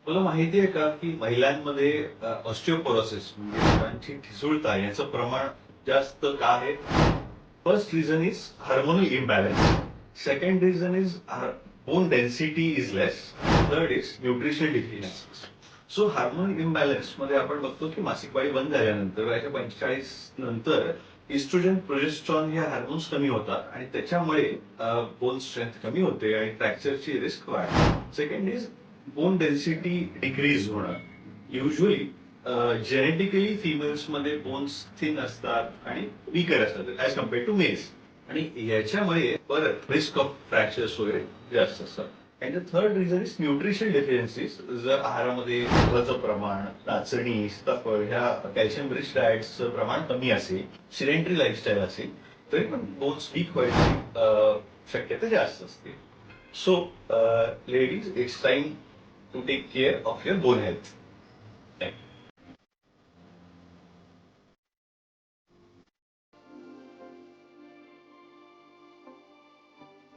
तुला माहिती आहे का की महिलांमध्ये ऑस्टिओपोरोसिस म्हणजे हाडांची ठिसूळता याचं प्रमाण जास्त का आहे? First reason is hormonal imbalance. Second reason is bone density is less. Third is nutritional deficiency. So hormonal imbalance मध्ये आपण बघतो की मासिक पाळी बंद झाल्यानंतर वयाच्या 45 नंतर इस्ट्रोजन प्रोजेस्ट्रॉन या हार्मोन्स कमी होतात आणि त्याच्यामुळे बोन स्ट्रेंथ कमी होते आणि फ्रॅक्चरची रिस्क वाढते. Second is bone density decrease होणं. युजली जेनेटिकली फिमेल्स मध्ये बोन्स थिन असतात आणि वीकर असतात ऍज कम्पेअर्ड टू मेल्स आणि याच्यामुळे परत रिस्क ऑफ फ्रॅक्चर्स वगैरे जास्त असतात. And the third reason is nutrition deficiencies. जर आहारामध्ये दुधाचं प्रमाण, नाचणी, सीताफळ ह्या कॅल्शियम रिच डाएट्सचं प्रमाण कमी असेल, सिडेंटरी लाईफस्टाईल असेल, तरी पण बोन्स वीक व्हायची शक्यता जास्त असते. So, ladies, it's time to take care of your bone health.